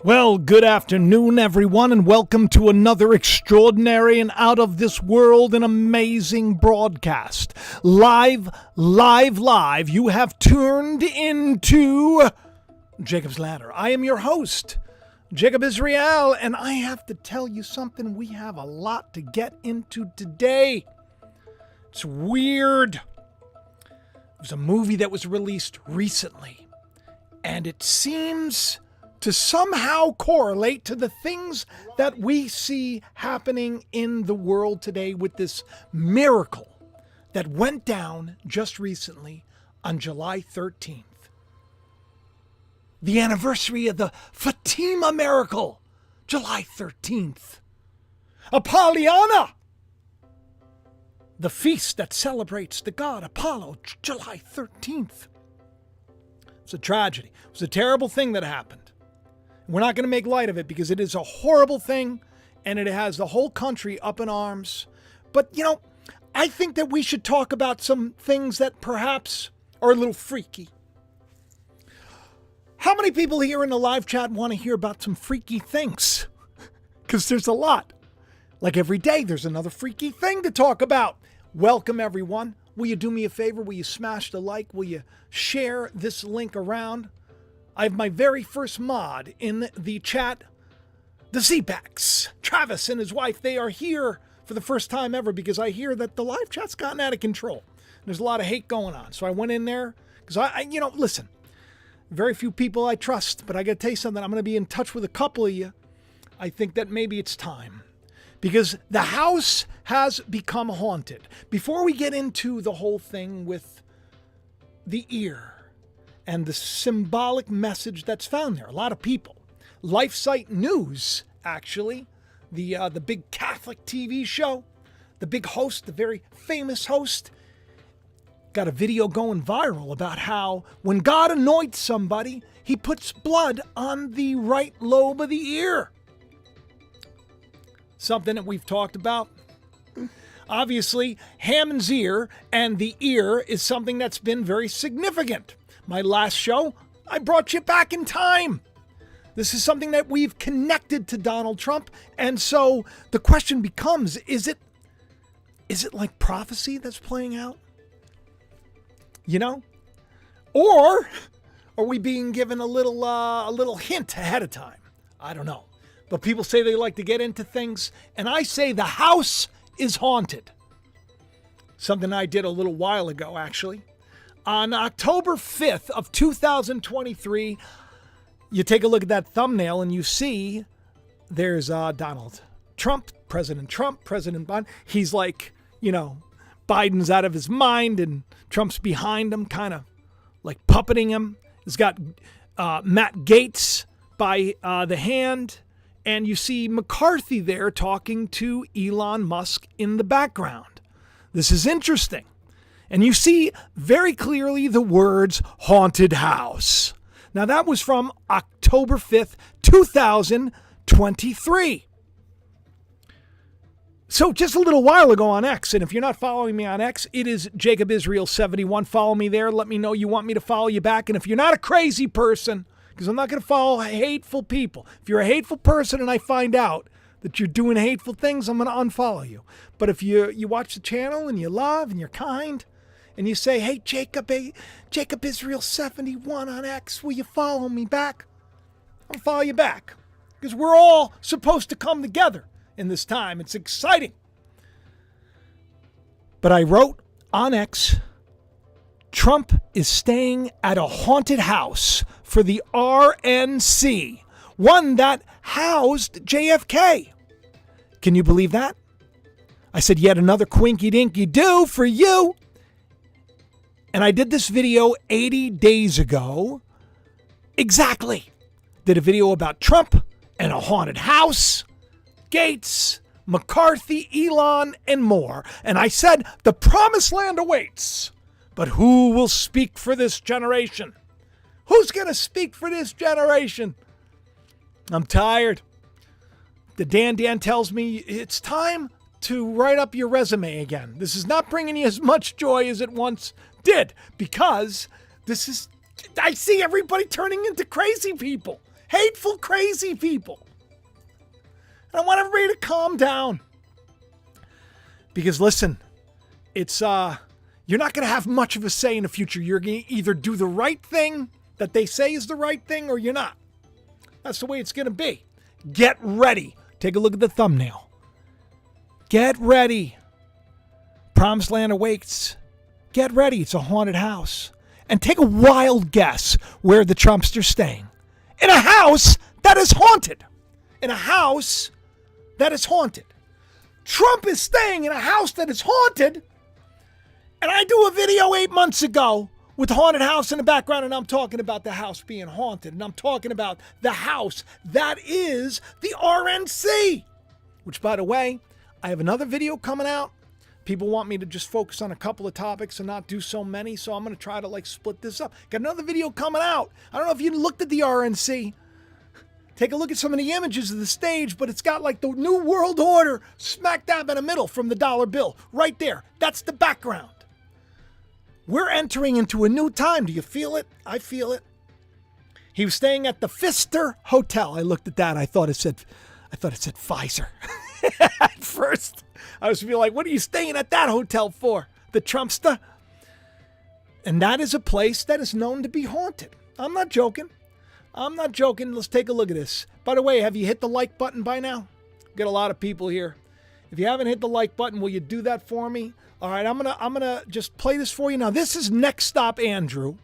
Well, good afternoon, everyone, and welcome to another extraordinary and out of this world and amazing broadcast. Live, you have turned into Jacob's Ladder. I am your host, Jacob Israel, and I have to tell you something. We have a lot to get into today. It's weird. It was a movie that was released recently, and it seems to somehow correlate to the things that we see happening in the world today with this miracle that went down just recently on July 13th. The anniversary of the Fatima miracle, July 13th. Apolloniana, the feast that celebrates the god Apollo, July 13th. It's a tragedy. It was a terrible thing that happened. We're not going to make light of it because it is a horrible thing and it has the whole country up in arms. But, I think that we should talk about some things that perhaps are a little freaky. How many people here in the live chat want to hear about some freaky things? Because there's a lot. Like every day, there's another freaky thing to talk about. Welcome, everyone. Will you do me a favor? Will you smash the like? Will you share this link around? I have my very first mod in the chat, the Z-Backs. Travis and his wife, they are here for the first time ever because I hear that the live chat's gotten out of control. There's a lot of hate going on. So I went in there because listen, very few people I trust, but I got to tell you something. I'm going to be in touch with a couple of you. I think that maybe it's time because the house has become haunted. Before we get into the whole thing with the ear, and the symbolic message that's found there. A lot of people. LifeSite News, actually, the big Catholic TV show, the big host, the very famous host, got a video going viral about how when God anoints somebody, he puts blood on the right lobe of the ear. Something that we've talked about. Obviously, Hammond's ear and the ear is something that's been very significant. My last show, I brought you back in time. This is something that we've connected to Donald Trump. And so the question becomes, is it like prophecy that's playing out? Or are we being given a little hint ahead of time? I don't know. But people say they like to get into things. And I say the house is haunted. Something I did a little while ago, actually. On October 5th of 2023, you take a look at that thumbnail and you see there's Donald Trump, President Biden. He's like, Biden's out of his mind and Trump's behind him, kind of like puppeting him. He's got Matt Gaetz by the hand. And you see McCarthy there talking to Elon Musk in the background. This is interesting. And you see very clearly the words haunted house. Now that was from October 5th, 2023. So just a little while ago on X, and if you're not following me on X, it is Jacob Israel 71. Follow me there. Let me know you want me to follow you back. And if you're not a crazy person, because I'm not going to follow hateful people. If you're a hateful person and I find out that you're doing hateful things, I'm going to unfollow you. But if you watch the channel and you love and you're kind, and you say, hey, Jacob Israel 71 on X, will you follow me back? I'll follow you back. Because we're all supposed to come together in this time. It's exciting. But I wrote on X, Trump is staying at a haunted house for the RNC, one that housed JFK. Can you believe that? I said, yet another quinky-dinky do for you. And I did this video 80 days ago. Exactly. Did a video about Trump and a haunted house, Gaetz, McCarthy, Elon, and more. And I said, the promised land awaits. But who will speak for this generation? Who's going to speak for this generation? I'm tired. The Dan tells me it's time to write up your resume again. This is not bringing you as much joy as it once did, because I see everybody turning into crazy people. Hateful, crazy people. And I want everybody to calm down. Because listen, it's you're not going to have much of a say in the future. You're going to either do the right thing that they say is the right thing or you're not. That's the way it's going to be. Get ready. Take a look at the thumbnail. Get ready. Promised Land awaits. Get ready. It's a haunted house. And take a wild guess where the Trumpster's staying. In a house that is haunted. In a house that is haunted. Trump is staying in a house that is haunted. And I do a video 8 months ago with the haunted house in the background, and I'm talking about the house being haunted. And I'm talking about the house that is the RNC. Which, by the way, I have another video coming out. People want me to just focus on a couple of topics and not do so many, so I'm going to try to split this up. Got another video coming out. I don't know if you looked at the RNC. Take a look at some of the images of the stage, but it's got the New World Order smack dab in the middle from the dollar bill. Right there. That's the background. We're entering into a new time. Do you feel it? I feel it. He was staying at the Pfister Hotel. I looked at that. I thought it said Pfizer. At first, I was feeling like, what are you staying at that hotel for? The Trumpster? And that is a place that is known to be haunted. I'm not joking. Let's take a look at this. By the way, have you hit the like button by now? Got a lot of people here. If you haven't hit the like button, will you do that for me? All right, I'm gonna just play this for you. Now, this is Next Stop Andrew.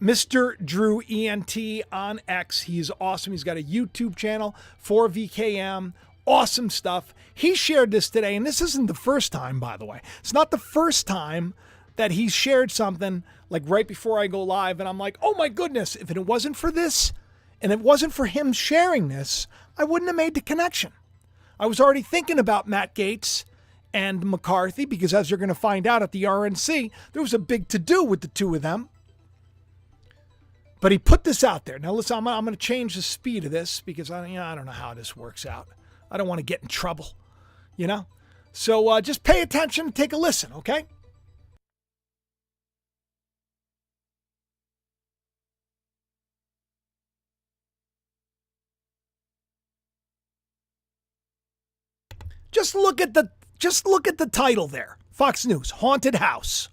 Mr. Drew ENT on X. He's awesome. He's got a YouTube channel for VKM. Awesome stuff. He shared this today, and this isn't the first time, by the way. It's not the first time that he's shared something right before I go live, and I'm like, oh my goodness, if it wasn't for this, and it wasn't for him sharing this, I wouldn't have made the connection. I was already thinking about Matt Gaetz and McCarthy, because as you're going to find out at the RNC, there was a big to-do with the two of them. But he put this out there. Now listen, I'm going to change the speed of this because I don't know how this works out. I don't want to get in trouble, So just pay attention and take a listen, okay? Just look at the title there. Fox News, Haunted House.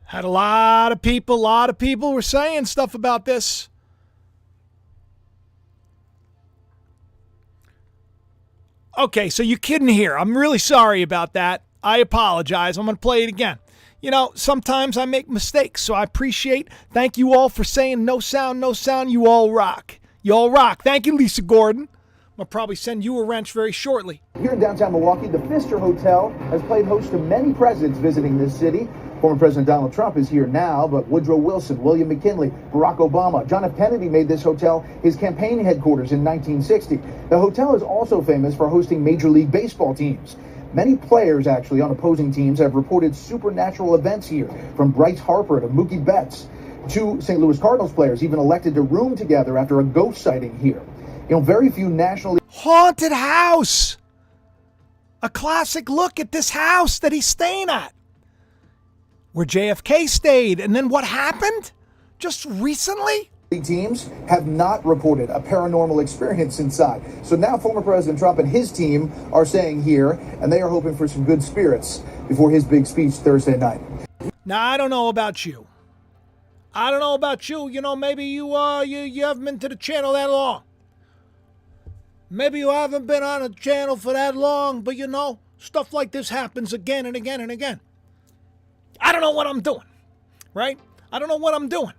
Had a lot of people were saying stuff about this. Okay, so you couldn't hear. I'm really sorry about that. I apologize. I'm going to play it again. Sometimes I make mistakes, so I appreciate. Thank you all for saying no sound, no sound. You all rock. You all rock. Thank you, Lisa Gordon. I'll probably send you a wrench very shortly. Here in downtown Milwaukee, the Pfister Hotel has played host to many presidents visiting this city. Former President Donald Trump is here now, but Woodrow Wilson, William McKinley, Barack Obama, John F. Kennedy made this hotel his campaign headquarters in 1960. The hotel is also famous for hosting Major League Baseball teams. Many players, actually, on opposing teams have reported supernatural events here, from Bryce Harper to Mookie Betts. Two St. Louis Cardinals players even elected to room together after a ghost sighting here. Very few national... Haunted house! A classic look at this house that he's staying at. Where JFK stayed. And then what happened? Just recently? Teams have not reported a paranormal experience inside. So now former President Trump and his team are staying here, and they are hoping for some good spirits before his big speech Thursday night. Now, I don't know about you. Maybe you haven't been to the channel that long. Maybe you haven't been on a channel for that long, but stuff like this happens again and again and again. I don't know what I'm doing, right? I don't know what I'm doing.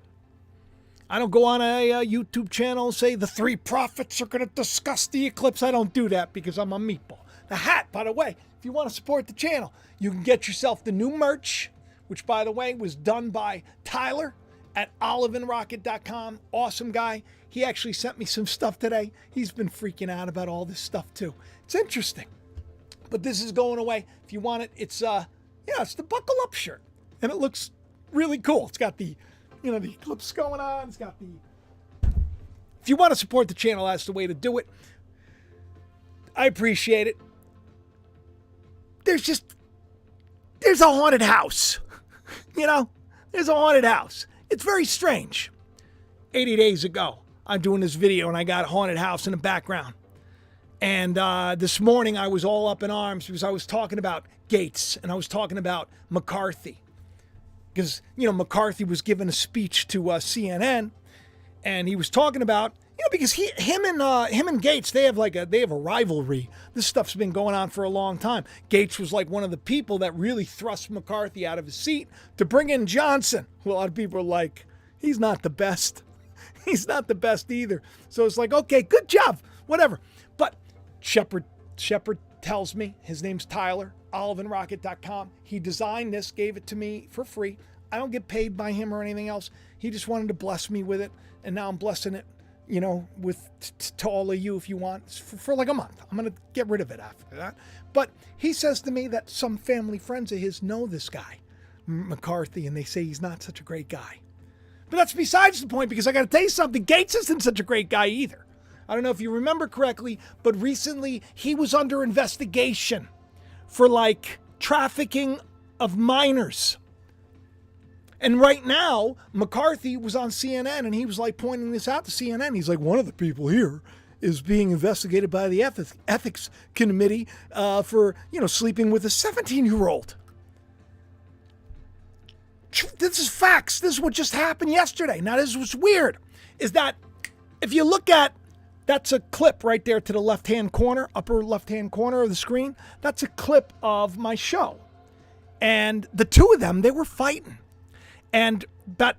I don't go on a YouTube channel and say the three prophets are going to discuss the eclipse. I don't do that because I'm a meatball. The hat, by the way, if you want to support the channel, you can get yourself the new merch, which, by the way, was done by Tyler at oliveandrocket.com. Awesome guy. He actually sent me some stuff today. He's been freaking out about all this stuff, too. It's interesting. But this is going away. If you want it, it's the buckle up shirt. And it looks really cool. It's got the You know, the eclipse going on. It's got the... If you want to support the channel, that's the way to do it. I appreciate it. There's a haunted house. You know, there's a haunted house. It's very strange. 80 days ago, I'm doing this video and I got a haunted house in the background. And this morning I was all up in arms because I was talking about Gates and I was talking about McCarthy. Because, you know, McCarthy was giving a speech to CNN and he was talking about, you know, because him and Gates, they have a rivalry. This stuff's been going on for a long time. Gates was like one of the people that really thrust McCarthy out of his seat to bring in Johnson. Well, a lot of people are like, he's not the best. He's not the best either. So it's like, okay, good job, whatever. But Shepard tells me, his name's Tyler, oliveandrocket.com. He designed this, gave it to me for free. I don't get paid by him or anything else. He just wanted to bless me with it. And now I'm blessing it, you know, with to all of you if you want, for like a month. I'm going to get rid of it after that. But he says to me that some family friends of his know this guy, McCarthy, and they say he's not such a great guy. But that's besides the point, because I got to tell you something, Gates isn't such a great guy either. I don't know if you remember correctly, but recently he was under investigation for like trafficking of minors. And right now, McCarthy was on CNN and he was like pointing this out to CNN. He's like, one of the people here is being investigated by the ethics committee for, you know, sleeping with a 17-year-old. This is facts. This is what just happened yesterday. Now, this is what's weird, is that if you look at, that's a clip right there to the left-hand corner, upper left-hand corner of the screen. That's a clip of my show. And the two of them, they were fighting. And about,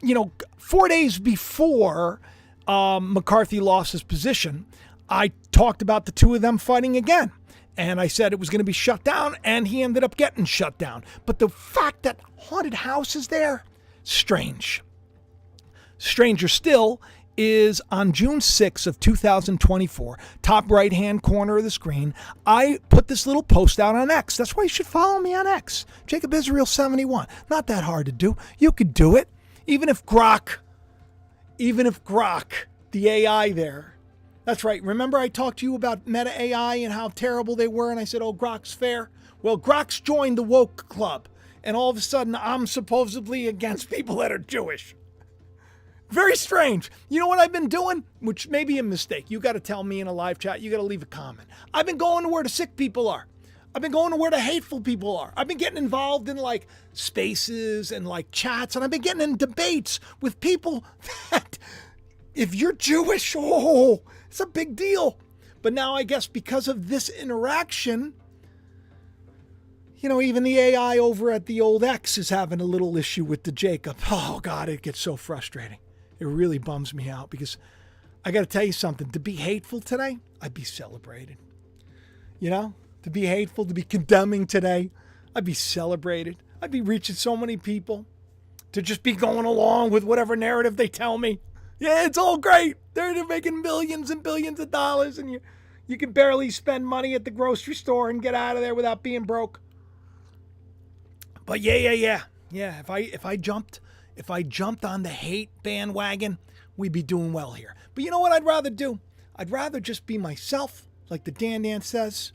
you know, 4 days before McCarthy lost his position, I talked about the two of them fighting again. And I said it was going to be shut down, and he ended up getting shut down. But the fact that haunted house is there, strange. Stranger still is on June 6th of 2024, top right-hand corner of the screen, I put this little post out on X. That's why you should follow me on X. Jacob Israel 71. Not that hard to do. You could do it. Even if Grok, the AI there, that's right. Remember I talked to you about Meta AI and how terrible they were, and I said, oh, Grok's fair? Well, Grok's joined the woke club, and all of a sudden I'm supposedly against people that are Jewish. Very strange. You know what I've been doing? Which may be a mistake. You got to tell me in a live chat. You got to leave a comment. I've been going to where the sick people are. I've been going to where the hateful people are. I've been getting involved in like spaces and like chats, and I've been getting in debates with people that if you're Jewish, oh, it's a big deal. But now I guess because of this interaction, you know, even the AI over at the old X is having a little issue with the Jacob. Oh, God, it gets so frustrating. It really bums me out because I got to tell you something. To be hateful today, I'd be celebrated. You know, to be hateful, to be condemning today, I'd be celebrated. I'd be reaching so many people. To just be going along with whatever narrative they tell me. Yeah, it's all great. They're making millions and billions of dollars, and you can barely spend money at the grocery store and get out of there without being broke. But yeah. If I jumped on the hate bandwagon, we'd be doing well here. But you know what I'd rather do? I'd rather just be myself, like the Dan says.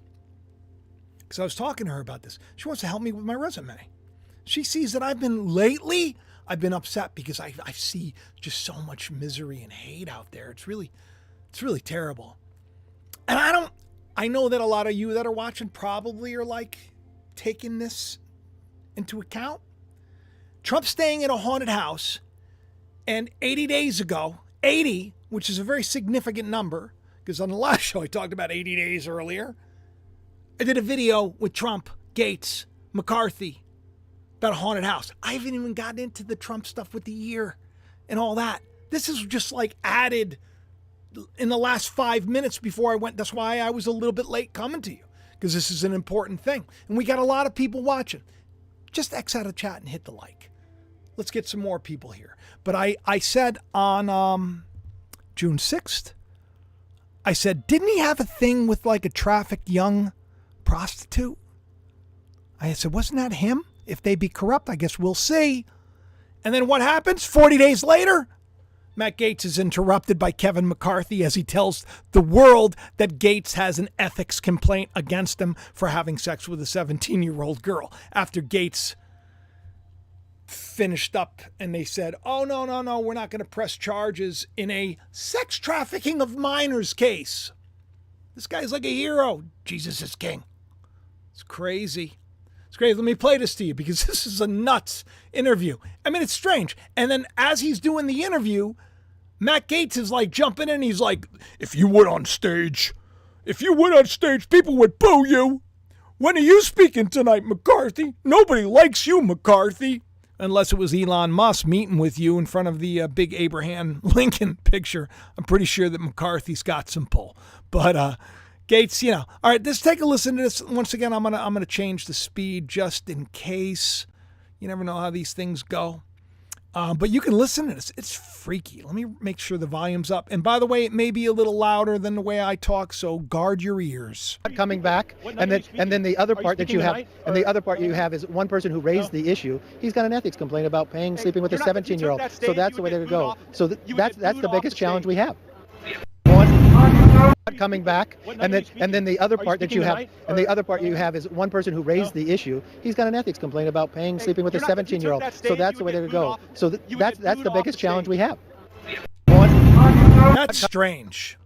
Because I was talking to her about this. She wants to help me with my resume. She sees that I've been upset because I see just so much misery and hate out there. It's really terrible. And I know that a lot of you that are watching probably are like taking this into account. Trump staying in a haunted house, and 80 days ago, 80, which is a very significant number, because on the last show I talked about 80 days earlier, I did a video with Trump, Gates, McCarthy, about a haunted house. I haven't even gotten into the Trump stuff with the year and all that. This is just like added in the last 5 minutes before I went. That's why I was a little bit late coming to you, because this is an important thing. And we got a lot of people watching. Just X out of chat and hit the like. Let's get some more people here. But I said on June 6th, I said, didn't he have a thing with like a trafficked young prostitute? I said, wasn't that him? If they be corrupt, I guess we'll see. And then what happens? 40 days later, Matt Gaetz is interrupted by Kevin McCarthy as he tells the world that Gaetz has an ethics complaint against him for having sex with a 17-year-old girl. After Gaetz finished up and they said, oh, no, we're not going to press charges in a sex trafficking of minors case. This guy's like a hero. Jesus is king. It's crazy. It's crazy. Let me play this to you because this is a nuts interview. I mean, it's strange. And then as he's doing the interview, Matt Gaetz is like jumping in. He's like, if you went on stage, people would boo you. When are you speaking tonight, McCarthy? Nobody likes you, McCarthy. Unless it was Elon Musk meeting with you in front of the big Abraham Lincoln picture. I'm pretty sure that McCarthy's got some pull. But Gaetz, you know. All right, let's take a listen to this. Once again, I'm gonna change the speed just in case. You never know how these things go. But you can listen to this. It's freaky. Let me make sure the volume's up. And by the way, it may be a little louder than the way I talk, so guard your ears. Coming back, and then the other part that you have, is one person who raised the issue. He's got an ethics complaint about sleeping with a 17-year-old. So that's the way to go. So that's the biggest challenge we have. Coming back, and then the other part that you have, is one person who raised the issue. He's got an ethics complaint about sleeping with a 17-year-old. So that's the way to go. So that's the biggest challenge we have. That's strange.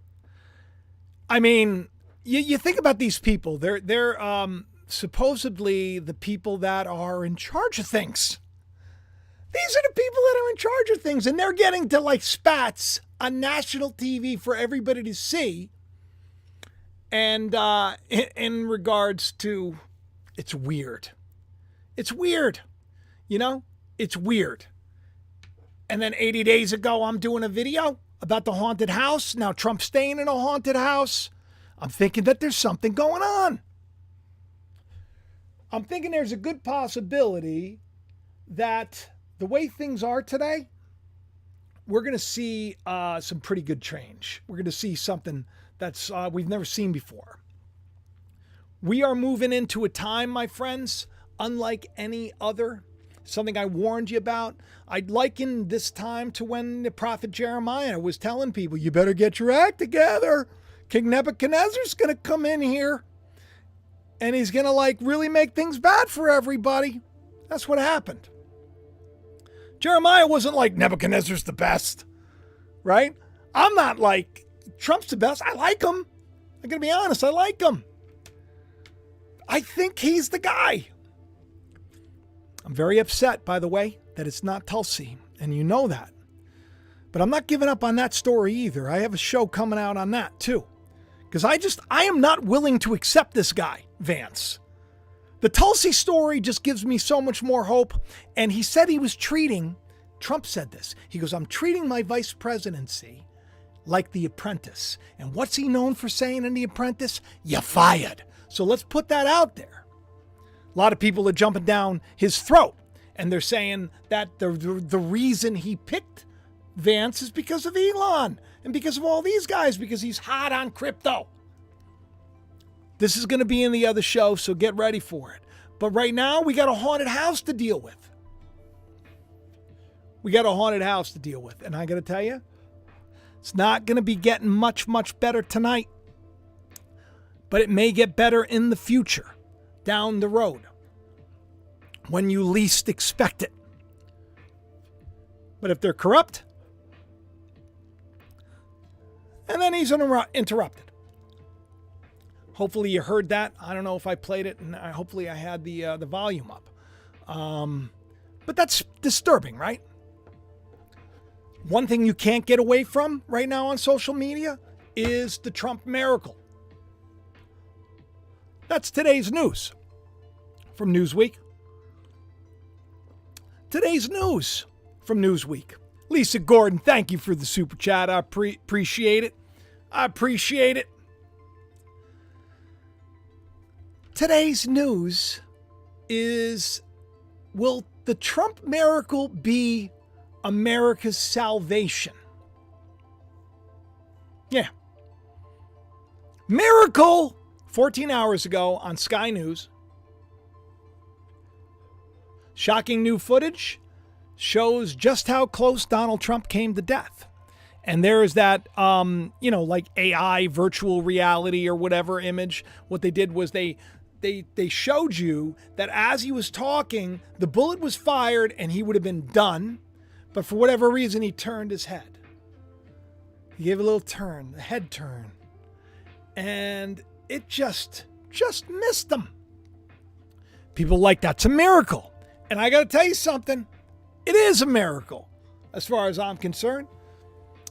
I mean, you think about these people. They're supposedly the people that are in charge of things. These are the people that are in charge of things, and they're getting to like spats on national TV for everybody to see. And in regards to, it's weird. It's weird. You know, it's weird. And then 80 days ago, I'm doing a video about the haunted house. Now Trump's staying in a haunted house. I'm thinking that there's something going on. I'm thinking there's a good possibility that the way things are today, we're going to see some pretty good change. We're going to see something that's we've never seen before. We are moving into a time, my friends, unlike any other. Something I warned you about. I'd liken this time to when the prophet Jeremiah was telling people, you better get your act together. King Nebuchadnezzar's going to come in here and he's going to like really make things bad for everybody. That's what happened. Jeremiah wasn't like Nebuchadnezzar's the best, right? I'm not like Trump's the best. I like him. I'm going to be honest. I like him. I think he's the guy. I'm very upset, by the way, that it's not Tulsi, and you know that. But I'm not giving up on that story either. I have a show coming out on that too. Because I am not willing to accept this guy, Vance. The Tulsi story just gives me so much more hope. And he said he was treating, Trump said this, he goes, I'm treating my vice presidency like The Apprentice. And what's he known for saying in The Apprentice? You're fired. So let's put that out there. A lot of people are jumping down his throat. And they're saying that the reason he picked Vance is because of Elon. And because of all these guys, because he's hot on crypto. This is going to be in the other show, so get ready for it. But right now, we got a haunted house to deal with. We got a haunted house to deal with. And I got to tell you, it's not going to be getting much, much better tonight. But it may get better in the future, down the road, when you least expect it. But if they're corrupt, and then he's interrupted. Hopefully you heard that. I don't know if I played it, and hopefully I had the volume up. But that's disturbing, right? One thing you can't get away from right now on social media is the Trump miracle. That's today's news from Newsweek. Today's news from Newsweek. Lisa Gordon, thank you for the super chat. I appreciate it. I appreciate it. Today's news is, will the Trump miracle be America's salvation? Yeah. Miracle, 14 hours ago on Sky News. Shocking new footage shows just how close Donald Trump came to death. And there's that, like AI virtual reality or whatever image. What they did was they showed you that as he was talking, the bullet was fired and he would have been done. But for whatever reason, he turned his head. He gave a little turn, a head turn. And it just missed him. People like, that's a miracle. And I got to tell you something. It is a miracle as far as I'm concerned.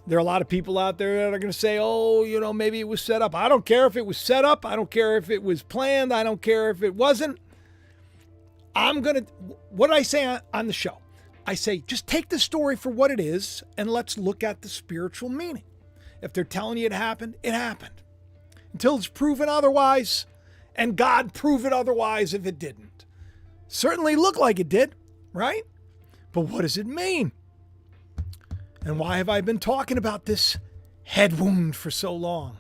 There are a lot of people out there that are going to say, oh, maybe it was set up. I don't care if it was set up. I don't care if it was planned. I don't care if it wasn't. What did I say on the show? I say, just take the story for what it is and let's look at the spiritual meaning. If they're telling you it happened, it happened. Until it's proven otherwise, and God prove it otherwise if it didn't. Certainly looked like it did, right? But what does it mean? And why have I been talking about this head wound for so long?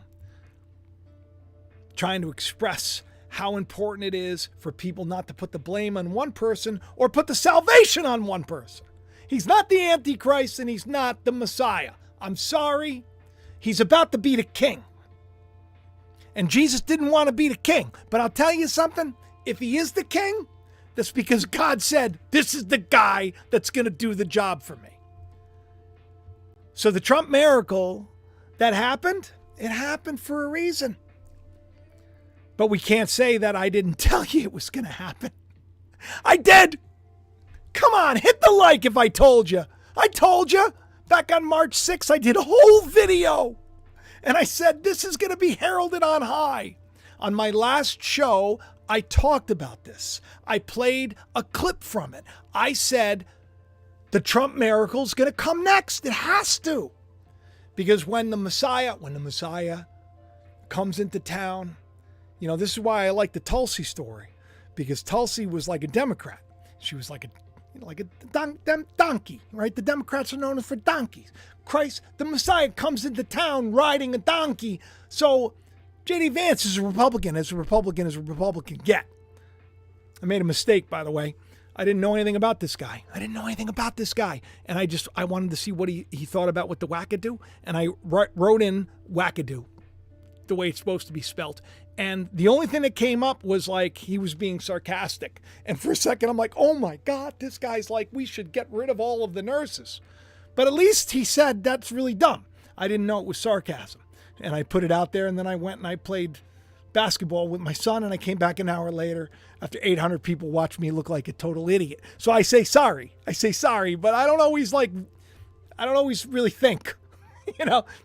Trying to express how important it is for people not to put the blame on one person or put the salvation on one person. He's not the Antichrist and he's not the Messiah. I'm sorry. He's about to be the king. And Jesus didn't want to be the king. But I'll tell you something. If he is the king, that's because God said, this is the guy that's going to do the job for me. So the Trump miracle that happened, it happened for a reason. But we can't say that I didn't tell you it was going to happen. I did. Come on, hit the like if I told you. I told you. Back on March 6th, I did a whole video. And I said, this is going to be heralded on high. On my last show, I talked about this. I played a clip from it. I said, the Trump miracle is going to come next. It has to. Because when the Messiah comes into town, this is why I like the Tulsi story. Because Tulsi was like a Democrat. She was like a donkey, right? The Democrats are known for donkeys. Christ, the Messiah comes into town riding a donkey. So J.D. Vance is a Republican as a Republican get. I made a mistake, by the way. I didn't know anything about this guy. And I wanted to see what he thought about what the wackadoo. And I wrote in wackadoo, the way it's supposed to be spelt. And the only thing that came up was like he was being sarcastic. And for a second, I'm like, oh my God, this guy's like, we should get rid of all of the nurses. But at least he said that's really dumb. I didn't know it was sarcasm. And I put it out there, and then I went and I played basketball with my son, and I came back an hour later after 800 people watched me look like a total idiot. So I say sorry, but I don't always really think,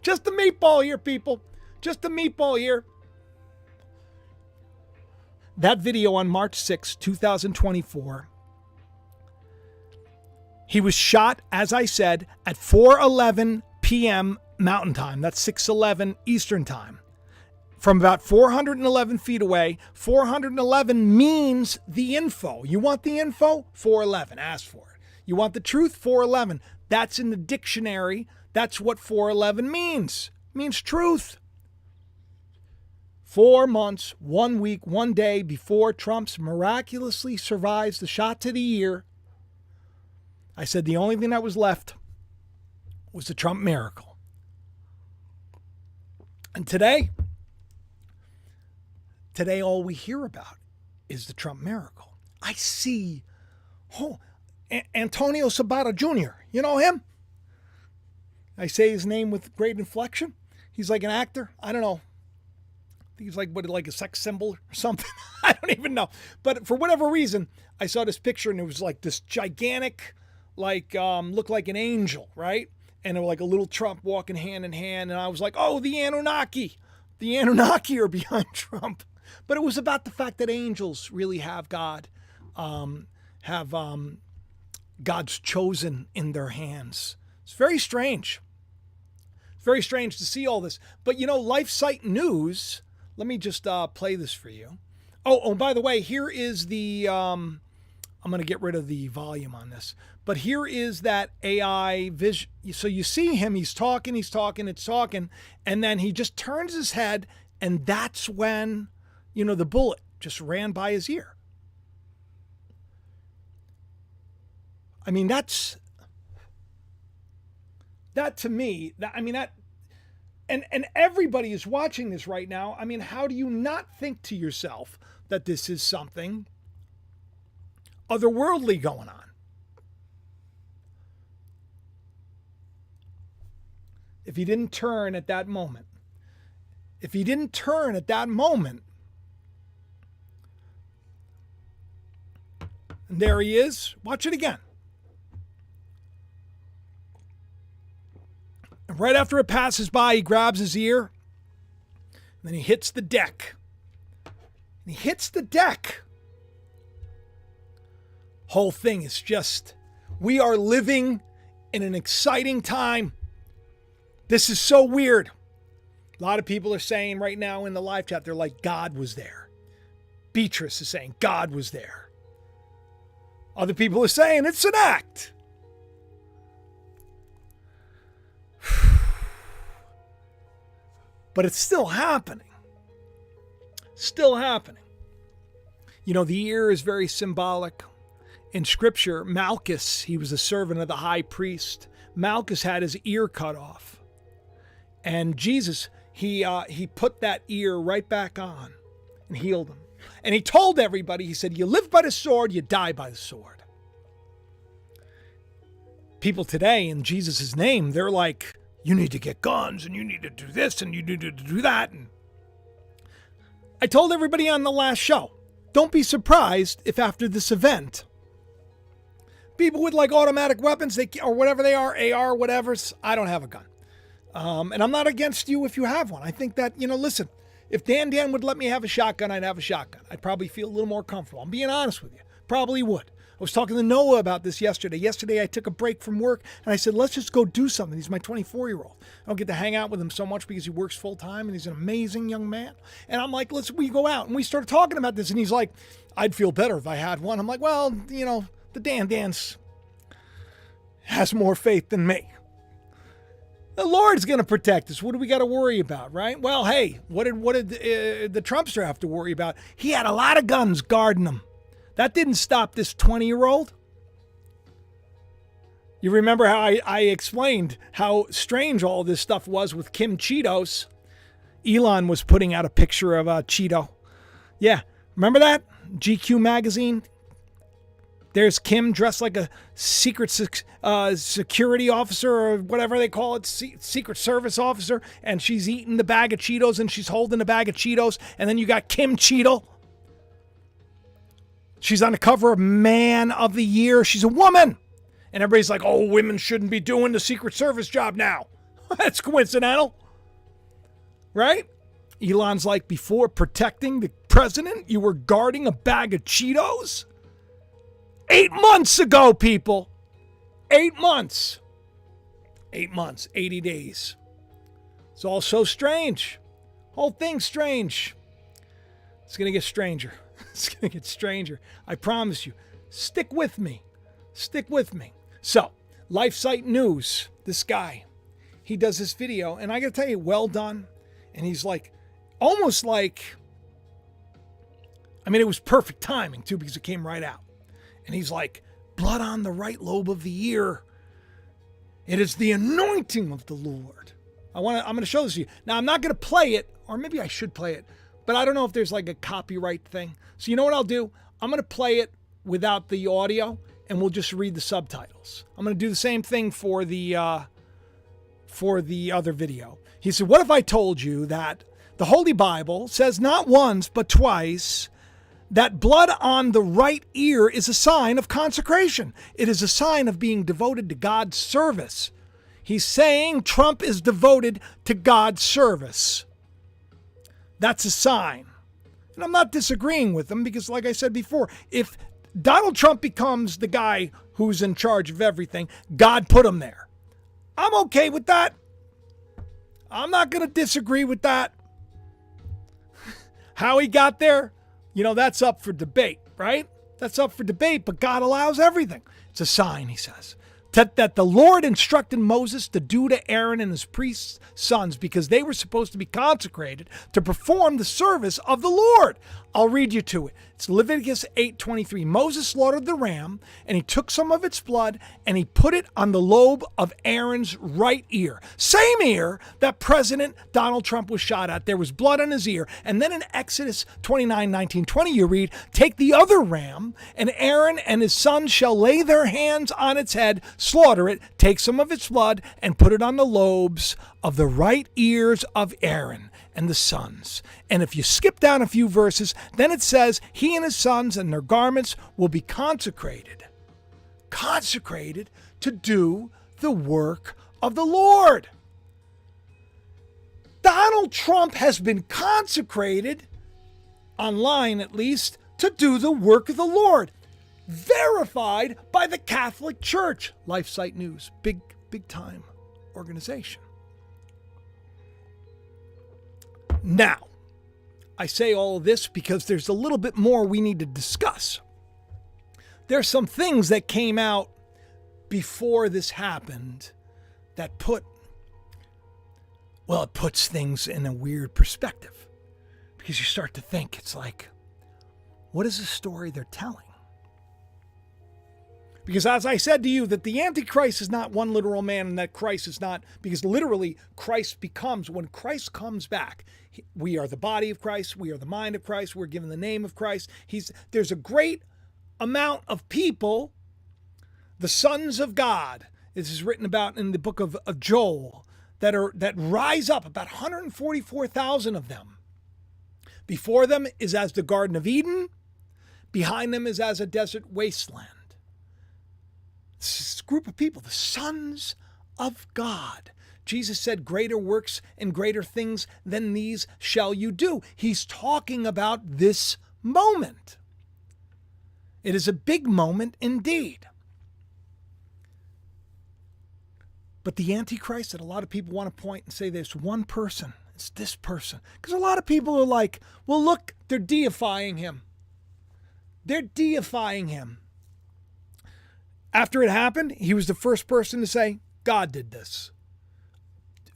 just a meatball here, people, just a meatball here. That video on March 6, 2024, he was shot, as I said, at 4:11 p.m. Mountain Time. That's 6:11 Eastern Time. From about 411 feet away. 411 means the info. You want the info? 411. Ask for it. You want the truth? 411. That's in the dictionary. That's what 411 means. It means truth. 4 months, 1 week, 1 day before Trump's miraculously survives the shots of the year, I said the only thing that was left was the Trump miracle. And today all we hear about is the Trump miracle. I see, Antonio Sabata Jr., you know him? I say his name with great inflection. He's like an actor. I don't know. I think he's like a sex symbol or something. I don't even know. But for whatever reason, I saw this picture and it was like this gigantic, looked like an angel, right? And it was like a little Trump walking hand in hand. And I was like, oh, the Anunnaki are behind Trump. But it was about the fact that angels really have God, God's chosen in their hands. It's very strange. It's very strange to see all this. But LifeSite News, let me just play this for you. Oh, by the way, here is the, I'm going to get rid of the volume on this. But here is that AI vision. So you see him, he's talking, and then he just turns his head, and that's when, the bullet just ran by his ear. I mean, that's That to me, and everybody is watching this right now. I mean, how do you not think to yourself that this is something otherworldly going on? If he didn't turn at that moment, and there he is. Watch it again. And right after it passes by, he grabs his ear, and then he hits the deck. Whole thing is just, we are living in an exciting time. This is so weird. A lot of people are saying right now in the live chat, they're like, God was there. Beatrice is saying, God was there. Other people are saying, it's an act. But it's still happening. Still happening. You know, the ear is very symbolic. In Scripture, Malchus, he was a servant of the high priest. Malchus had his ear cut off. And Jesus, he put that ear right back on and healed him. And he told everybody, he said, you live by the sword, you die by the sword. People today, in Jesus' name, they're like, you need to get guns, and you need to do this, and you need to do that. And I told everybody on the last show, don't be surprised if after this event, people with like automatic weapons, or whatever they are, AR, whatever, I don't have a gun. And I'm not against you if you have one. I think that, listen, if Dan would let me have a shotgun, I'd have a shotgun. I'd probably feel a little more comfortable. I'm being honest with you. Probably would. I was talking to Noah about this yesterday. Yesterday, I took a break from work, and I said, let's just go do something. He's my 24-year-old. I don't get to hang out with him so much because he works full-time, and he's an amazing young man. And I'm like, we go out. And we started talking about this, and he's like, I'd feel better if I had one. I'm like, well, the Dan has more faith than me. The Lord's going to protect us. What do we got to worry about, right? Well, hey, what did the Trumpster have to worry about? He had a lot of guns guarding him. That didn't stop this 20-year-old. You remember how I explained how strange all this stuff was with Kim Cheetos. Elon was putting out a picture of a Cheeto. Yeah, remember that? GQ magazine. There's Kim dressed like a secret security officer or whatever they call it, secret service officer, and she's eating the bag of Cheetos and she's holding the bag of Cheetos, and then you got Kim Cheeto. She's on the cover of Man of the Year. She's a woman. And everybody's like, oh, women shouldn't be doing the Secret Service job now. That's coincidental. Right? Elon's like, before protecting the president, you were guarding a bag of Cheetos? 8 months ago, people. 8 months. 8 months, 80 days. It's all so strange. Whole thing's strange. It's going to get stranger. It's going to get stranger. I promise you. Stick with me. Stick with me. So, LifeSite News, this guy, he does this video, and I got to tell you, well done. And he's like, almost like, it was perfect timing, too, because it came right out. And he's like, blood on the right lobe of the ear. It is the anointing of the Lord. I'm going to show this to you. Now, I'm not going to play it, or maybe I should play it, but I don't know if there's like a copyright thing. So you know what I'll do? I'm going to play it without the audio, and we'll just read the subtitles. I'm going to do the same thing for the other video. He said, what if I told you that the Holy Bible says not once, but twice, that blood on the right ear is a sign of consecration. It is a sign of being devoted to God's service. He's saying Trump is devoted to God's service. That's a sign. And I'm not disagreeing with him because, like I said before, if Donald Trump becomes the guy who's in charge of everything, God put him there. I'm okay with that. I'm not going to disagree with that. How he got there, that's up for debate, right? That's up for debate, but God allows everything. It's a sign, he says. that the Lord instructed Moses to do to Aaron and his priest's sons, because they were supposed to be consecrated to perform the service of the Lord. I'll read you to it. It's Leviticus 8:23. Moses slaughtered the ram, and he took some of its blood, and he put it on the lobe of Aaron's right ear. Same ear that President Donald Trump was shot at. There was blood on his ear. And then in Exodus 29:19-20, you read, take the other ram, and Aaron and his sons shall lay their hands on its head, slaughter it, take some of its blood, and put it on the lobes of the right ears of Aaron and the sons. And if you skip down a few verses, then it says, he and his sons and their garments will be consecrated to do the work of the Lord. Donald Trump has been consecrated, online at least, to do the work of the Lord. Verified by the Catholic Church. LifeSite News, big time organization. Now, I say all of this because there's a little bit more we need to discuss. There's some things that came out before this happened that it puts things in a weird perspective. Because you start to think, it's like, what is the story they're telling? Because as I said to you, that the Antichrist is not one literal man, and that Christ is not, because literally Christ becomes, when Christ comes back, we are the body of Christ, we are the mind of Christ, we're given the name of Christ. There's a great amount of people, the sons of God, this is written about in the book of Joel, that rise up, about 144,000 of them. Before them is as the Garden of Eden, behind them is as a desert wasteland. This group of people, the sons of God. Jesus said, greater works and greater things than these shall you do. He's talking about this moment. It is a big moment indeed. But the Antichrist that a lot of people want to point and say there's one person, it's this person. Because a lot of people are like, well, look, they're deifying him. They're deifying him. After it happened, he was the first person to say, God did this.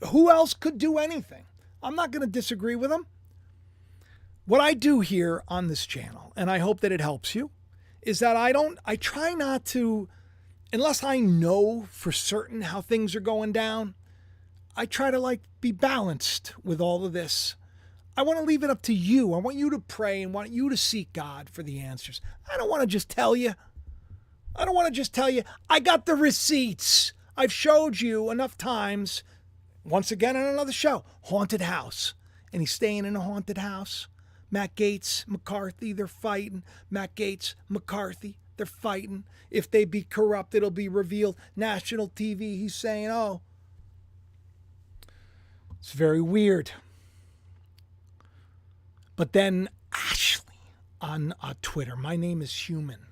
Who else could do anything? I'm not going to disagree with him. What I do here on this channel, and I hope that it helps you, is that I try not to, unless I know for certain how things are going down, I try to be balanced with all of this. I want to leave it up to you. I want you to pray and want you to seek God for the answers. I don't want to just tell you. I got the receipts. I've showed you enough times. Once again on another show, haunted house. And he's staying in a haunted house. Matt Gaetz, McCarthy, they're fighting. Matt Gaetz, McCarthy, they're fighting. If they be corrupt, it'll be revealed. National TV, he's saying, oh. It's very weird. But then Ashley on Twitter, my name is Human,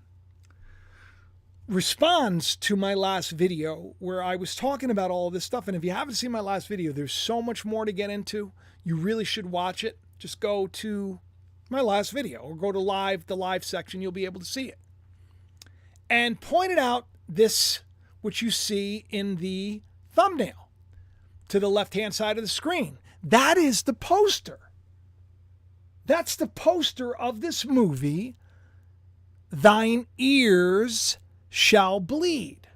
responds to my last video where I was talking about all of this stuff. And if you haven't seen my last video, there's so much more to get into. You really should watch it. Just go to my last video or go to the live section. You'll be able to see it. And pointed out this, which you see in the thumbnail to the left-hand side of the screen. That is the poster. That's the poster of this movie, Thine Ears Shall Bleed.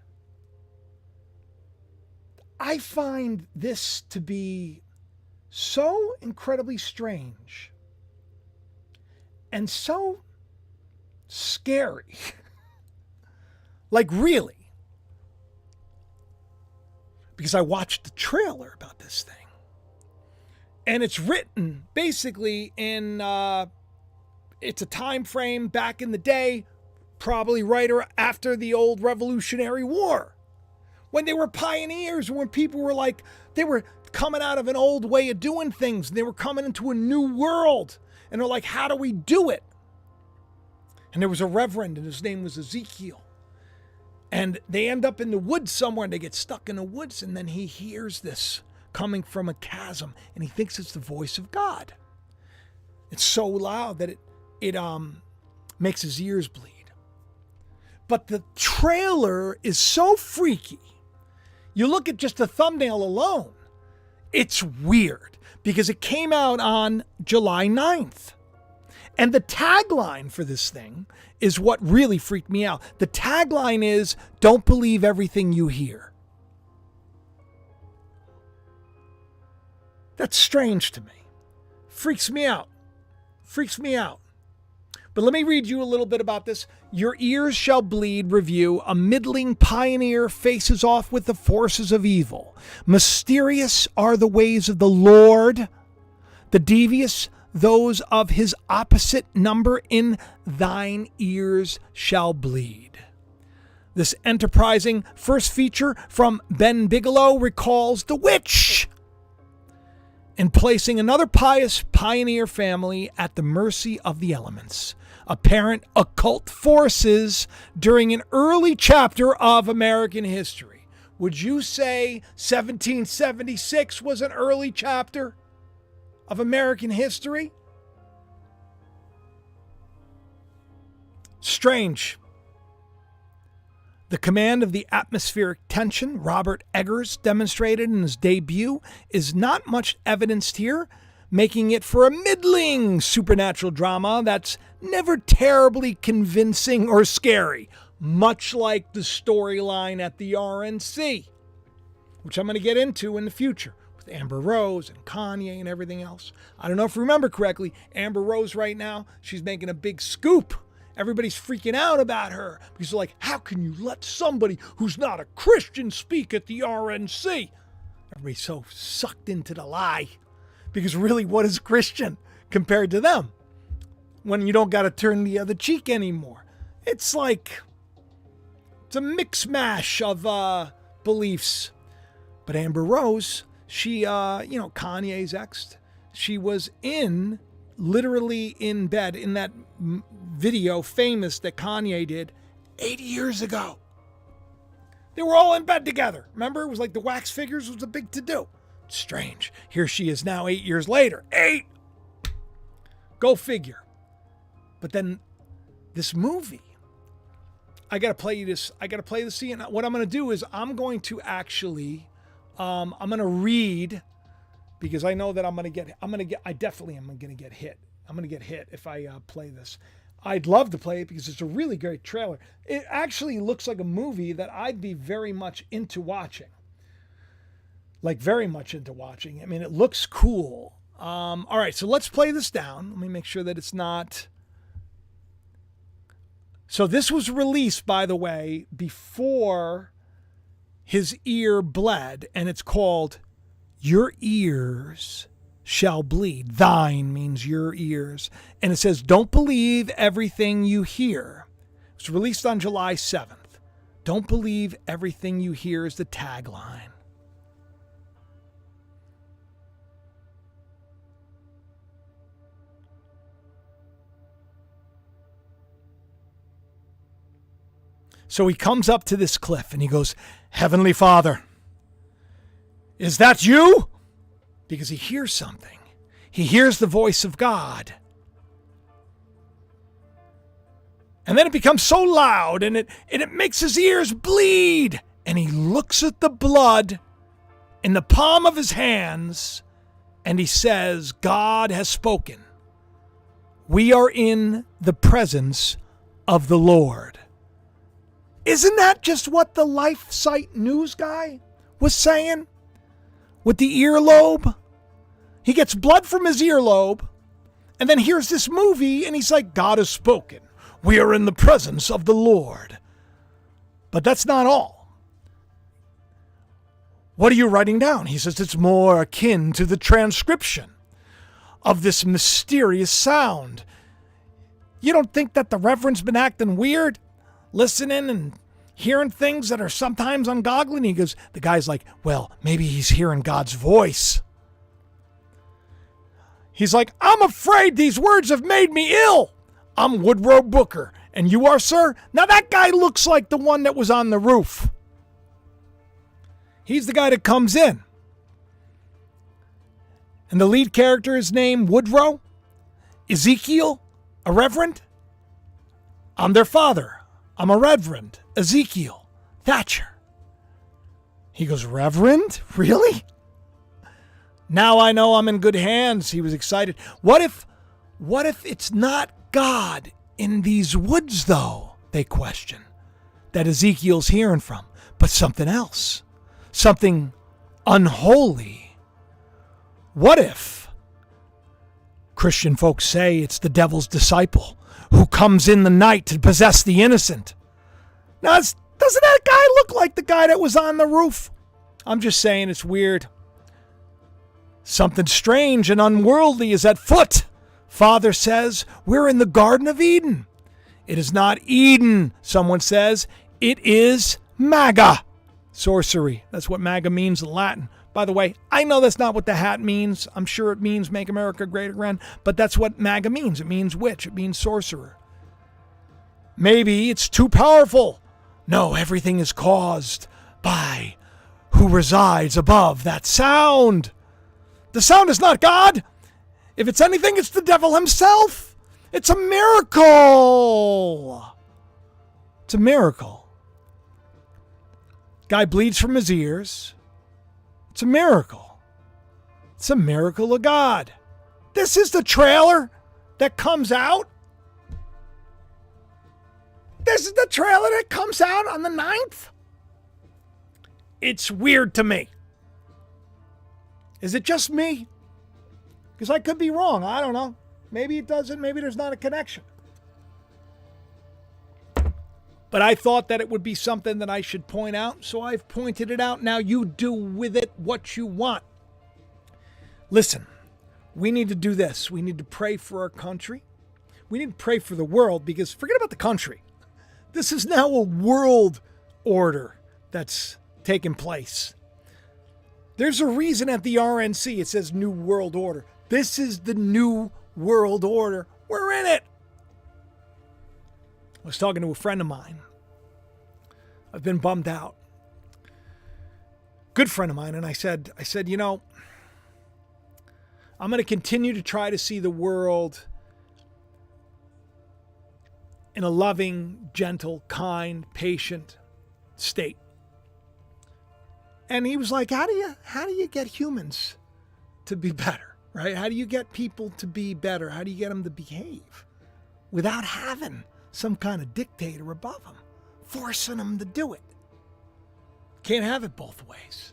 I find this to be so incredibly strange and so scary. Really. Because I watched the trailer about this thing. And it's written basically in, it's a time frame back in the day, probably right after the old Revolutionary War, when they were pioneers, when people were they were coming out of an old way of doing things, and they were coming into a new world, and they're like, how do we do it? And there was a reverend, and his name was Ezekiel, and they end up in the woods somewhere, and they get stuck in the woods, and then he hears this coming from a chasm, and he thinks it's the voice of God. It's so loud that it makes his ears bleed. But the trailer is so freaky. You look at just the thumbnail alone, it's weird because it came out on July 9th. And the tagline for this thing is what really freaked me out. The tagline is, "Don't believe everything you hear." That's strange to me. Freaks me out. Freaks me out. But let me read you a little bit about this. Your ears shall bleed review. A middling pioneer faces off with the forces of evil. Mysterious are the ways of the Lord. The devious, those of his opposite number. In thine ears shall bleed. This enterprising first feature from Ben Bigelow recalls The Witch, in placing another pious pioneer family at the mercy of the elements, apparent occult forces during an early chapter of American history. Would you say 1776 was an early chapter of American history? Strange. The command of the atmospheric tension Robert Eggers demonstrated in his debut is not much evidenced here, making it for a middling supernatural drama that's never terribly convincing or scary, much like the storyline at the RNC, which I'm going to get into in the future with Amber Rose and Kanye and everything else. I don't know if you remember correctly, Amber Rose right now, she's making a big scoop. Everybody's freaking out about her because they're like, how can you let somebody who's not a Christian speak at the RNC? Everybody's so sucked into the lie because really, what is Christian compared to them when you don't got to turn the other cheek anymore? It's like, it's a mix mash of beliefs. But Amber Rose, she, Kanye's ex, she was literally in bed in that video famous that Kanye did 80 years ago. They were all in bed together. Remember? It was like the wax figures was a big to-do. Strange. Here she is now 8 years later. 8! Go figure. But then this movie, I got to play the scene. What I'm going to do is I'm going to actually, I'm going to read, because I know that I'm going to get hit. I'm going to get hit if I play this. I'd love to play it because it's a really great trailer. It actually looks like a movie that I'd be very much into watching. Like very much into watching. I mean, it looks cool. All right, so let's play this down. Let me make sure that it's not. So this was released, by the way, before his ear bled, and it's called Your Ears Shall Bleed. Thine means your ears. And it says, don't believe everything you hear. It was released on July 7th. Don't believe everything you hear is the tagline. So he comes up to this cliff and he goes, Heavenly Father, is that you? Because he hears something. He hears the voice of God. And then it becomes so loud and it makes his ears bleed. And he looks at the blood in the palm of his hands and he says, God has spoken. We are in the presence of the Lord. Isn't that just what the Life Site News guy was saying? With the earlobe? He gets blood from his earlobe, and then here's this movie, and he's like, God has spoken. We are in the presence of the Lord. But that's not all. What are you writing down? He says it's more akin to the transcription of this mysterious sound. You don't think that the Reverend's been acting weird? Listening and hearing things that are sometimes ungodly? And he goes, the guy's like, well, maybe he's hearing God's voice. He's like, I'm afraid these words have made me ill. I'm Woodrow Booker. And you are, sir? Now that guy looks like the one that was on the roof. He's the guy that comes in. And the lead character is named Woodrow. Ezekiel, a reverend. I'm their father. I'm a Reverend Ezekiel Thatcher. He goes, Reverend? Really? Now I know I'm in good hands. He was excited. What if it's not God in these woods, though? They question. That Ezekiel's hearing from, but something else. Something unholy. What if Christian folks say it's the devil's disciple who comes in the night to possess the innocent? Now, doesn't that guy look like the guy that was on the roof? I'm just saying it's weird. Something strange and unworldly is at foot. Father says we're in the Garden of Eden. It is not Eden, someone says. It is MAGA. Sorcery. That's what MAGA means in Latin. By the way, I know that's not what the hat means. I'm sure it means Make America Great Again, but that's what MAGA means. It means witch. It means sorcerer. Maybe it's too powerful. No, everything is caused by who resides above that sound. The sound is not God. If it's anything, it's the devil himself. It's a miracle. It's a miracle. Guy bleeds from his ears. It's a miracle. It's a miracle of God. This is the trailer that comes out. This is the trailer that comes out on the 9th. It's weird to me. Is it just me? Because I could be wrong. I don't know. Maybe it doesn't. Maybe there's not a connection. But I thought that it would be something that I should point out, so I've pointed it out. Now you do with it what you want. Listen, we need to do this. We need to pray for our country. We need to pray for the world, because forget about the country. This is now a world order that's taking place. There's a reason at the RNC it says New World Order. This is the New World Order. We're in it. I was talking to a friend of mine. I've been bummed out. Good friend of mine. And I said, you know, I'm going to continue to try to see the world in a loving, gentle, kind, patient state. And he was like, how do you get humans to be better, right? How do you get people to be better? How do you get them to behave without having some kind of dictator above them, forcing them to do it? Can't have it both ways.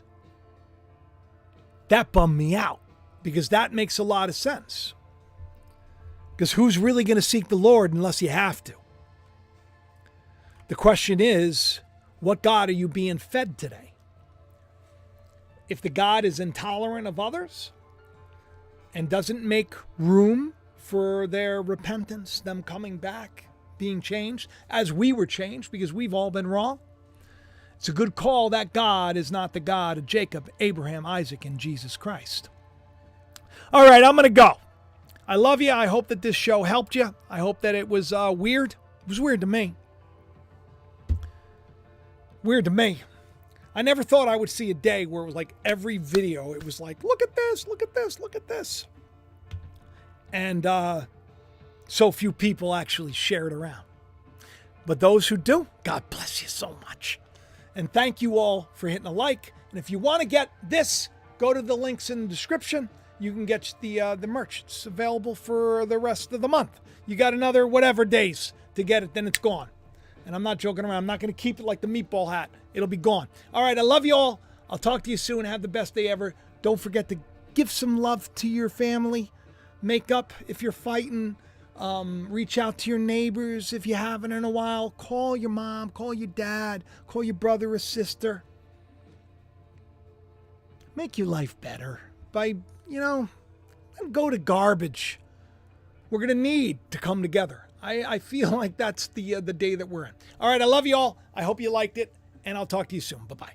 That bummed me out, because that makes a lot of sense. Because who's really going to seek the Lord unless you have to? The question is, what God are you being fed today? If the God is intolerant of others and doesn't make room for their repentance, them coming back, being changed, as we were changed because we've all been wrong, it's a good call that God is not the God of Jacob, Abraham, Isaac, and Jesus Christ. All right, I'm going to go. I love you. I hope that this show helped you. I hope that it was weird. It was weird to me. Weird to me. I never thought I would see a day where it was like every video, it was like, look at this, look at this, look at this. And so few people actually share it around. But those who do, God bless you so much. And thank you all for hitting a like. And if you want to get this, go to the links in the description. You can get the merch. It's available for the rest of the month. You got another whatever days to get it, then it's gone. And I'm not joking around. I'm not going to keep it like the meatball hat. It'll be gone. All right, I love you all. I'll talk to you soon. Have the best day ever. Don't forget to give some love to your family. Make up if you're fighting. Reach out to your neighbors if you haven't in a while. Call your mom. Call your dad. Call your brother or sister. Make your life better by, go to garbage. We're going to need to come together. I feel like that's the day that we're in. All right, I love you all. I hope you liked it, and I'll talk to you soon. Bye-bye.